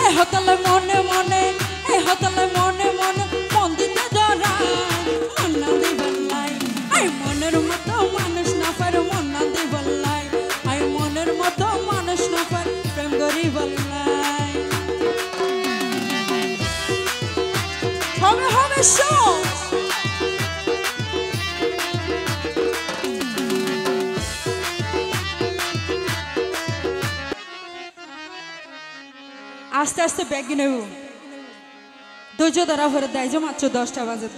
এ হতলে মনে মনে এ হতলে মনে মনে মন দিতে ধরাই মন না দিবলাই আই মনের মতো মানুষ না পার মন না দিবলাই আই মনের মতো মানুষ না পার প্রেম করি বললাই হবে হবে শো আস্তে আস্তে ব্যাগ নেব ধৈর্য ধরা ভরে দেয় যে মাত্র 10টা বাজে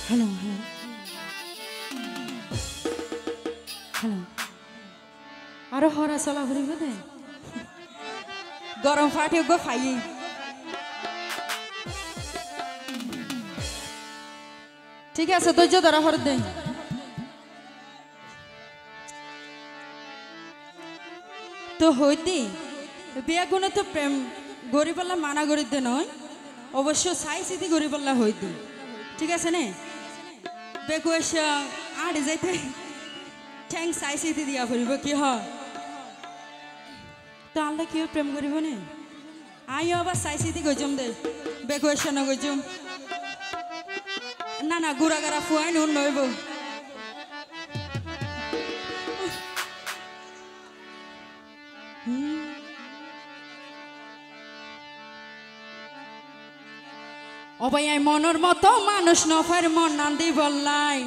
হ্যালো হ্যালো হ্যালো আরো হরা চলা ঘুরিব দে গরম ফাটে গো ফাই ঠিক আছে ধৈর্য ধরা হর দে তো হইতে বিয়া গুণে তো প্রেম গরিবল্লা মানা গরিব দে নয় অবশ্য সাই সিদ্ধি গরিবল্লা হইতে ঠিক আছে নে বেকুয়েশ আড়ে যাইতে ঠ্যাং সাই সিদ্ধি দিয়া ফুরিব কি হয় তো আল্লাহ কি প্রেম করিব নে আইও আবার সাই সিদ্ধি গজম দে বেকুয়েশ না গজম না না গুড়া গাড়া ফুয়াই নুন নইব অবাই আই মনের মতো মানুষ নফার মন নান্দি বললাই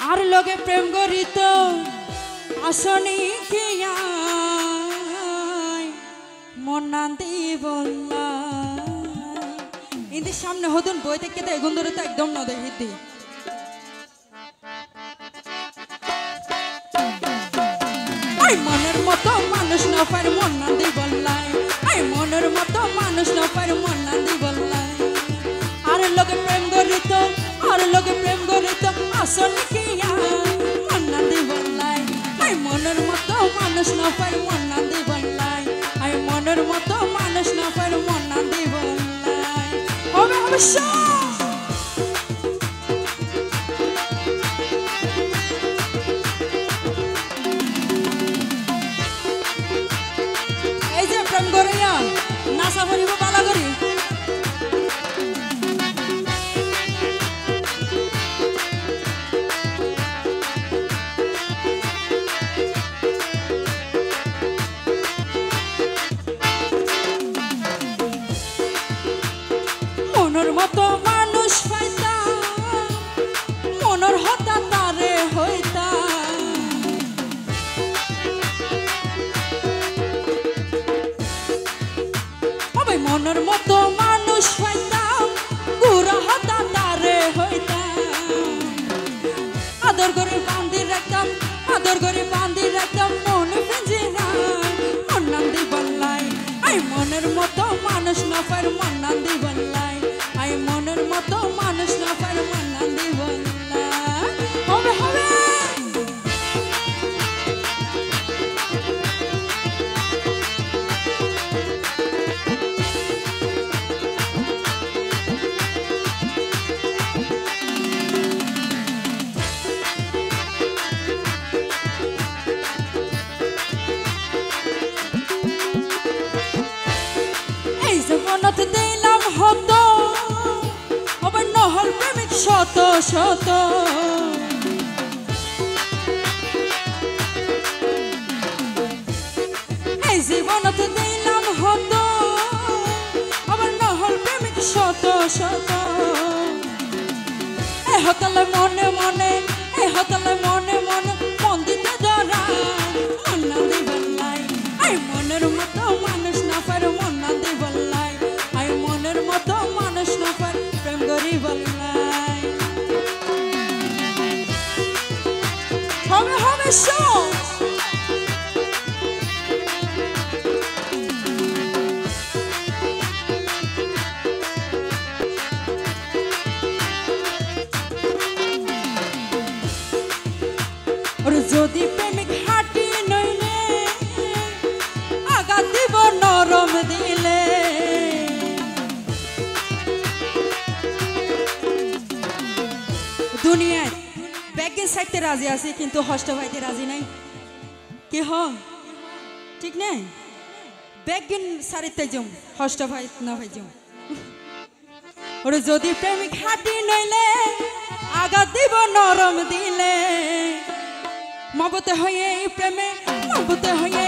আর লোকে প্রেম করিত আসনি কিয়া মন নান্দি বললাই ইন্দি সামনে হদুন বই থেকে তো এগুন ধরে তো একদম নদে হিদি মনের মতো মানুষ নফার মন নান্দি বললাই আই মনের মতো মানুষ নফার মন নান্দি বললাই আর লোকে প্রেম করিত আসল কিয়া মন নান্দি বললাই আই মনের মতো মানুষ নফার মন নান্দি বললাই আই মনের মতো মানুষ নফার মন নান্দি বললাই হবে অবশ্য নাসা ভরিব পালা করি মনের মতো মানুষ পাইতাম মনের হতা তারে হইতাম মনের মতো মানুষ পাইতাম গুড়া হতা তারে হইতাম আদর করে বান্ধি রাখতাম মনে ভেজে নাই মন নান্দি বললাই আই মনের মতো মানুষ না পার মন নান্দি বললাই আই মনের মতো মানুষ না পার মন নান্দি বললাই হবে হবে দিলাম হতো আবার নহল প্রেমিক শত শত এই জীবনত দিলাম হতো আবার নহল প্রেমিক শত শত এ হতলে মনে মনে মন দিতে ধরাই মন না দিবলাই আই মনের মতো মানুষ না পার মন না দিবলাই আই মনের মতো মানুষ না পার প্রেম করি বললাই হবে হবে শো রাজি আছি কিন্তু হষ্ট ভাইতে রাজি নাই কি হ ঠিক নাই বেগিন সারিতে যাম হষ্ট ভাই না ভাই যাম ওরে যদি প্রেমিক হাঁটি নইলে আঘাত দিব নরম দিলে মবতে হয়ে প্রেমে মবতে হয়ে